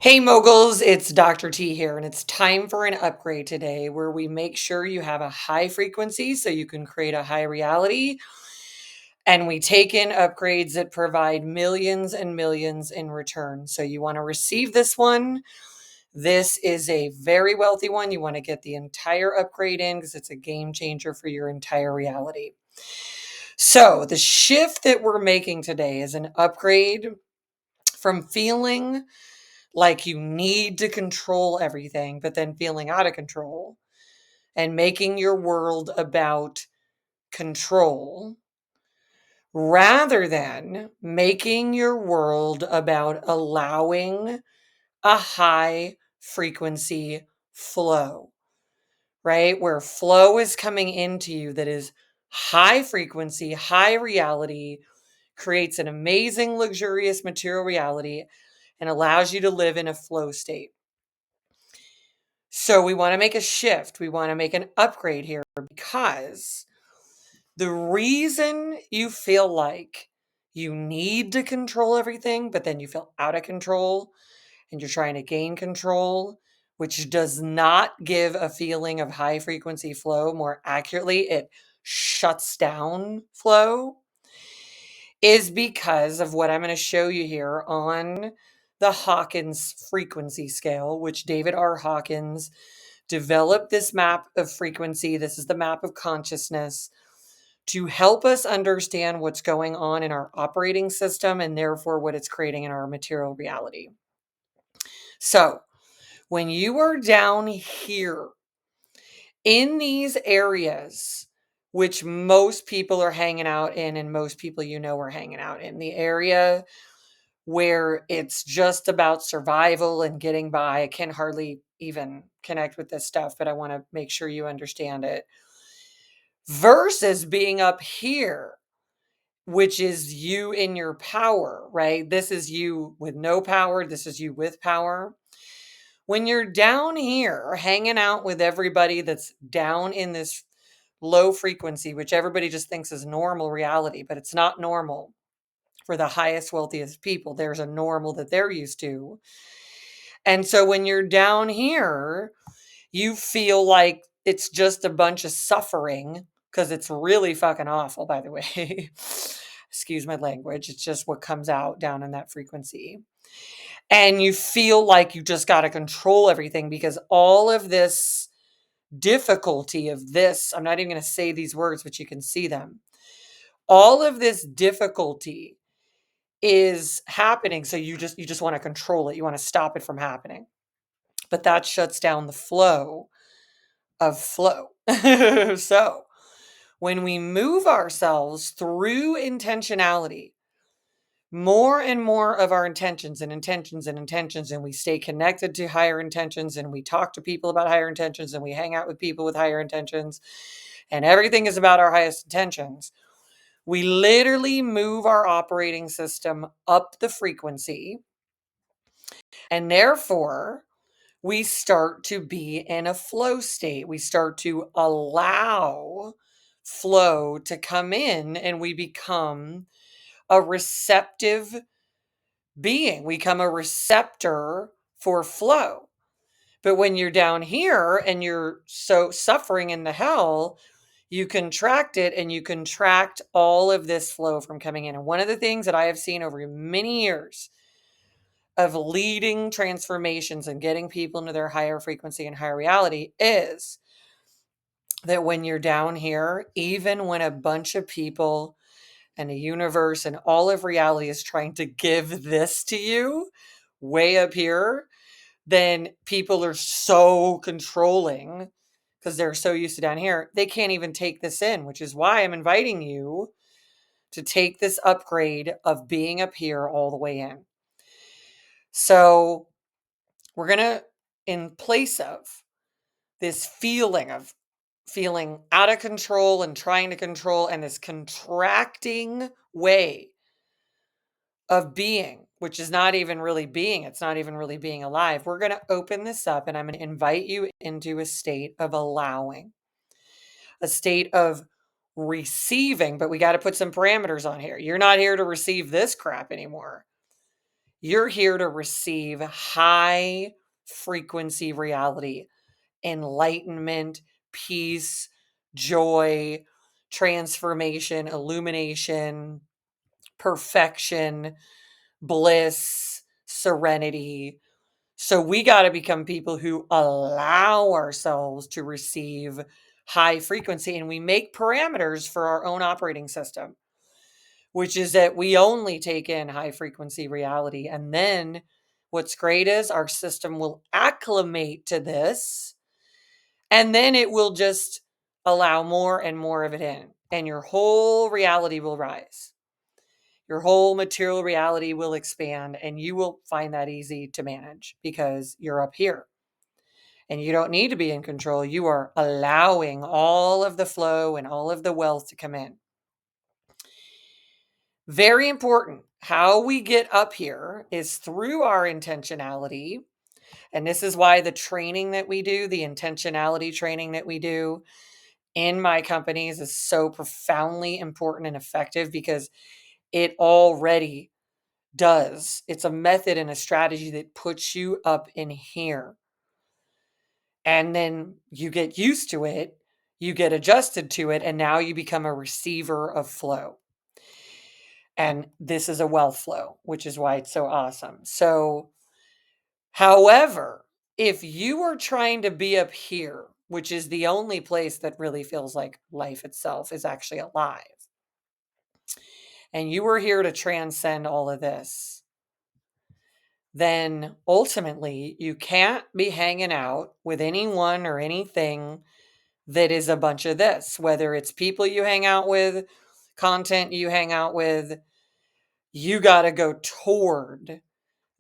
Hey moguls, it's Dr. T here, and it's time for an upgrade today where we make sure you have a high frequency so you can create a high reality. And we take in upgrades that provide millions and millions in return. So you want to receive this one. This is a very wealthy one. You want to get the entire upgrade in because it's a game changer for your entire reality. So the shift that we're making today is an upgrade from feeling like you need to control everything, but then feeling out of control and making your world about control rather than making your world about allowing a high frequency flow, right? Where flow is coming into you that is high frequency, high reality, creates an amazing, luxurious material reality, and allows you to live in a flow state. So we want to make a shift. We want to make an upgrade here because the reason you feel like you need to control everything, but then you feel out of control and you're trying to gain control, which does not give a feeling of high frequency flow. More accurately, it shuts down flow, is because of what I'm going to show you here on the Hawkins frequency scale, which David R. Hawkins developed this map of frequency. This is the map of consciousness to help us understand what's going on in our operating system and therefore what it's creating in our material reality. So, when you are down here in these areas, which most people are hanging out in, and most people are hanging out in, the area where it's just about survival and getting by. I can hardly even connect with this stuff, but I want to make sure you understand it. Versus being up here, which is you in your power, right? This is you with no power. This is you with power. When you're down here hanging out with everybody that's down in this low frequency, which everybody just thinks is normal reality, but it's not normal for the highest, wealthiest people. There's a normal that they're used to. And so when you're down here, you feel like it's just a bunch of suffering because it's really fucking awful, by the way. Excuse my language. It's just what comes out down in that frequency. And you feel like you just got to control everything because all of this difficulty of this, I'm not even going to say these words, but you can see them. All of this difficulty is happening. So you just want to control it. You want to stop it from happening. But that shuts down the flow of flow. So when we move ourselves through intentionality, more and more of our intentions and intentions and intentions, and we stay connected to higher intentions, and we talk to people about higher intentions, and we hang out with people with higher intentions, and everything is about our highest intentions. We literally move our operating system up the frequency, and therefore we start to be in a flow state. We start to allow flow to come in, and we become a receptive being. We become a receptor for flow. But when you're down here and you're so suffering in the hell, you contract it and you contract all of this flow from coming in. And one of the things that I have seen over many years of leading transformations and getting people into their higher frequency and higher reality is that when you're down here, even when a bunch of people and the universe and all of reality is trying to give this to you way up here, then people are so controlling because they're so used to down here, they can't even take this in, which is why I'm inviting you to take this upgrade of being up here all the way in. So we're going to, in place of this feeling of feeling out of control and trying to control and this contracting way of being, which is not even really being, it's not even really being alive. We're going to open this up and I'm going to invite you into a state of allowing, a state of receiving, but we got to put some parameters on here. You're not here to receive this crap anymore. You're here to receive high frequency reality, enlightenment, peace, joy, transformation, illumination, perfection, bliss, serenity. So we got to become people who allow ourselves to receive high frequency, and we make parameters for our own operating system, which is that we only take in high frequency reality. And then what's great is our system will acclimate to this, and then it will just allow more and more of it in, and your whole reality will rise. Your whole material reality will expand, and you will find that easy to manage because you're up here and you don't need to be in control. You are allowing all of the flow and all of the wealth to come in. Very important. How we get up here is through our intentionality. And this is why the training that we do, the intentionality training that we do in my companies, is so profoundly important and effective because it already does. It's a method and a strategy that puts you up in here. And then you get used to it, you get adjusted to it, and now you become a receiver of flow. And this is a wealth flow, which is why it's so awesome. So, however, if you are trying to be up here, which is the only place that really feels like life itself is actually alive, and you are here to transcend all of this, then ultimately you can't be hanging out with anyone or anything that is a bunch of this, whether it's people you hang out with, content you hang out with. You got to go toward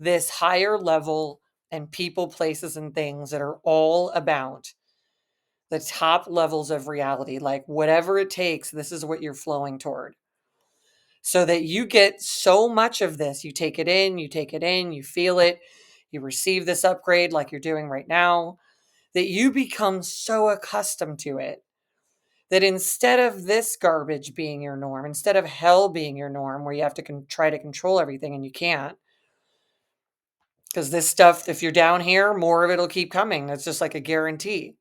this higher level and people, places, and things that are all about the top levels of reality. Like whatever it takes, this is what you're flowing toward. So that you get so much of this, you take it in, you feel it, you receive this upgrade like you're doing right now, that you become so accustomed to it that instead of this garbage being your norm, instead of hell being your norm, where you have to try to control everything and you can't, because this stuff, if you're down here, more of it'll keep coming. That's just like a guarantee.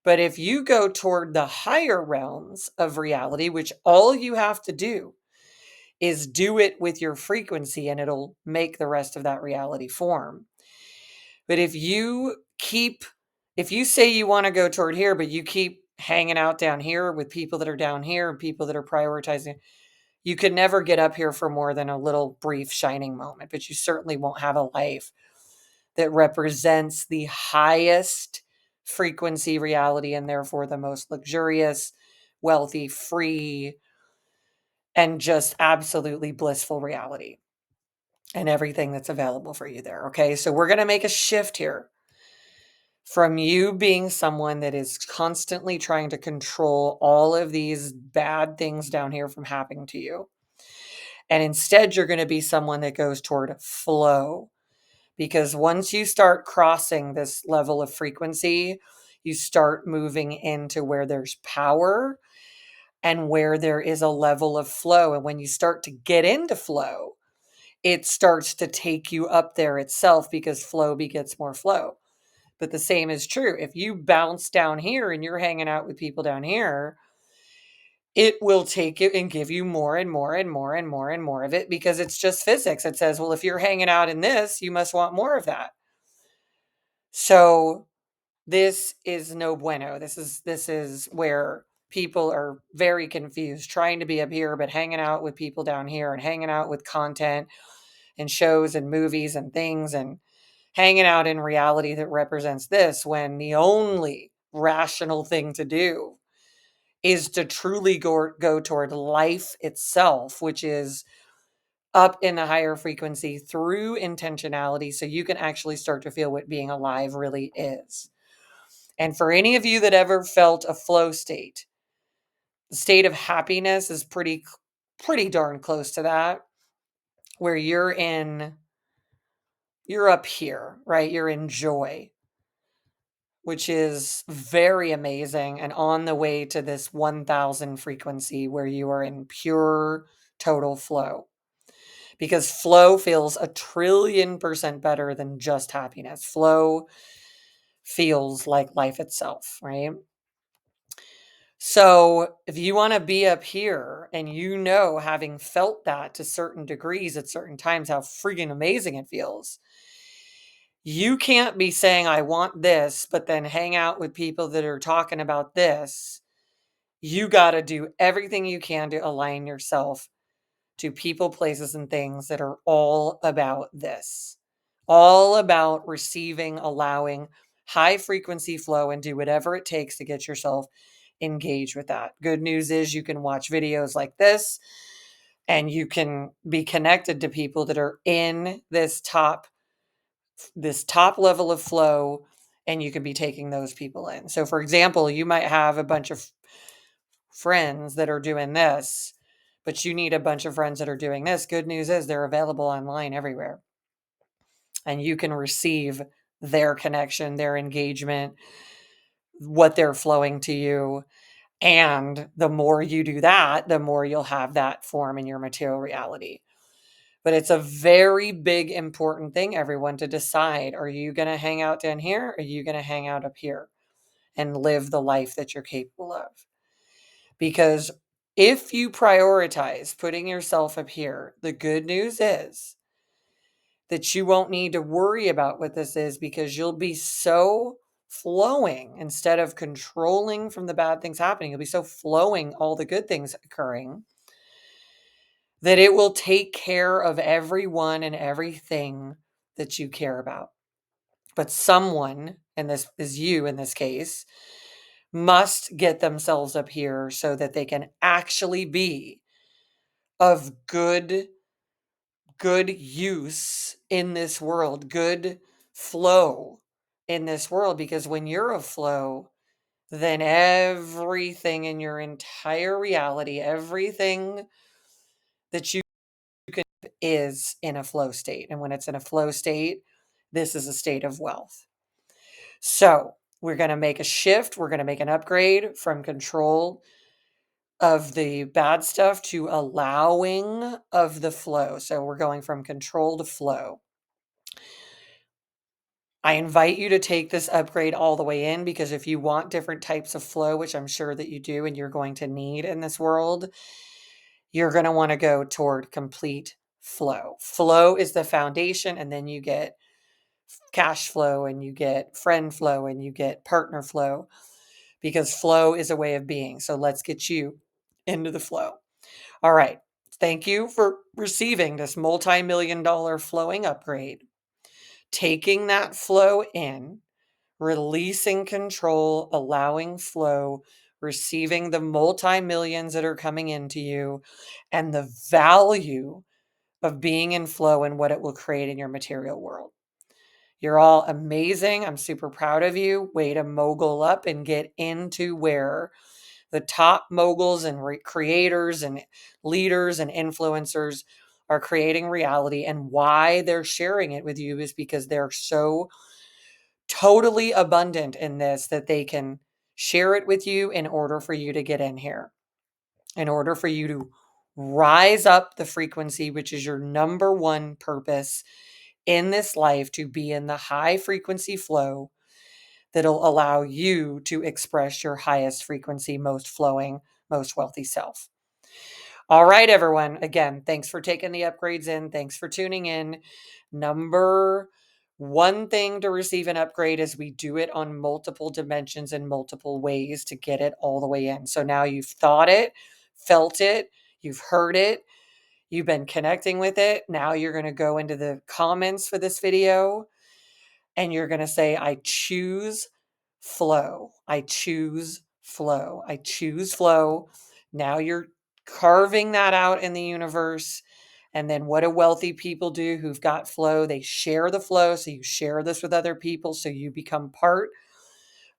But if you go toward the higher realms of reality, which all you have to do is do it with your frequency and it'll make the rest of that reality form. But if you say you want to go toward here, but you keep hanging out down here with people that are down here and people that are prioritizing, you could never get up here for more than a little brief shining moment, but you certainly won't have a life that represents the highest frequency reality and therefore the most luxurious, wealthy, free, and just absolutely blissful reality and everything that's available for you there. Okay. So we're going to make a shift here from you being someone that is constantly trying to control all of these bad things down here from happening to you. And instead, you're going to be someone that goes toward flow. Because once you start crossing this level of frequency, you start moving into where there's power and where there is a level of flow. And when you start to get into flow, it starts to take you up there itself because flow begets more flow. But the same is true. If you bounce down here and you're hanging out with people down here, it will take it and give you more and more and more and more and more of it because it's just physics. It says, well, if you're hanging out in this, you must want more of that. So this is no bueno. This is where people are very confused, trying to be up here, but hanging out with people down here and hanging out with content and shows and movies and things and hanging out in reality that represents this, when the only rational thing to do is to truly go toward life itself, which is up in a higher frequency through intentionality, so you can actually start to feel what being alive really is. And for any of you that ever felt a flow state, the state of happiness is pretty darn close to that, where you're up here, right? You're in joy, which is very amazing and on the way to this 1000 frequency where you are in pure total flow. because flow feels 1,000,000,000% better than just happiness. Flow feels like life itself, right? So if you want to be up here and having felt that to certain degrees at certain times, how freaking amazing it feels, you can't be saying, I want this, but then hang out with people that are talking about this. You got to do everything you can to align yourself to people, places, and things that are all about this, all about receiving, allowing high frequency flow, and do whatever it takes to get yourself engaged with that. Good news is you can watch videos like this and you can be connected to people that are in this top level of flow, and you can be taking those people in. So for example, you might have a bunch of friends that are doing this, but you need a bunch of friends that are doing this. Good news is they're available online everywhere. And you can receive their connection, their engagement, what they're flowing to you. And the more you do that, the more you'll have that form in your material reality. But it's a very big, important thing, everyone, to decide, are you going to hang out down here? Or are you going to hang out up here and live the life that you're capable of? Because if you prioritize putting yourself up here, the good news is that you won't need to worry about what this is, because you'll be so flowing instead of controlling from the bad things happening. You'll be so flowing all the good things occurring that it will take care of everyone and everything that you care about. But someone, and this is you in this case, must get themselves up here so that they can actually be of good use in this world, good flow in this world. Because when you're of flow, then everything in your entire reality, everything that you can is in a flow state. And when it's in a flow state, this is a state of wealth. So we're going to make a shift. We're going to make an upgrade from control of the bad stuff to allowing of the flow. So we're going from control to flow. I invite you to take this upgrade all the way in, because if you want different types of flow, which I'm sure that you do and you're going to need in this world, you're going to want to go toward complete flow. Flow is the foundation, and then you get cash flow, and you get friend flow, and you get partner flow, because flow is a way of being. So let's get you into the flow. All right. Thank you for receiving this multi-million-dollar flowing upgrade. Taking that flow in, releasing control, allowing flow, receiving the multi-millions that are coming into you, and the value of being in flow and what it will create in your material world. You're all amazing. I'm super proud of you. Way to mogul up and get into where the top moguls and creators and leaders and influencers are creating reality. And why they're sharing it with you is because they're so totally abundant in this that they can share it with you in order for you to get in here, in order for you to rise up the frequency, which is your number one purpose in this life, to be in the high frequency flow that'll allow you to express your highest frequency, most flowing, most wealthy self. All right, everyone. Again, thanks for taking the upgrades in. Thanks for tuning in. Number one thing to receive an upgrade is we do it on multiple dimensions and multiple ways to get it all the way in. So now you've thought it, felt it, you've heard it, you've been connecting with it. Now you're going to go into the comments for this video and you're going to say, I choose flow. I choose flow. I choose flow. Now you're carving that out in the universe. And then what do wealthy people do who've got flow? They share the flow. So you share this with other people. So you become part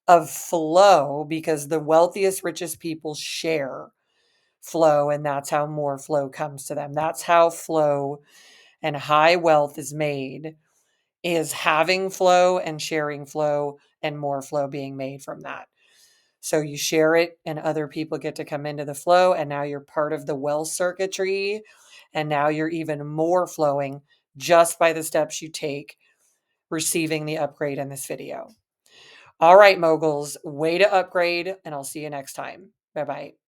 of flow, because the wealthiest, richest people share flow. And that's how more flow comes to them. That's how flow and high wealth is made, is having flow and sharing flow, and more flow being made from that. So you share it and other people get to come into the flow, and now you're part of the wealth circuitry, And now you're even more flowing just by the steps you take receiving the upgrade in this video. All right, moguls, way to upgrade, and I'll see you next time. Bye-bye.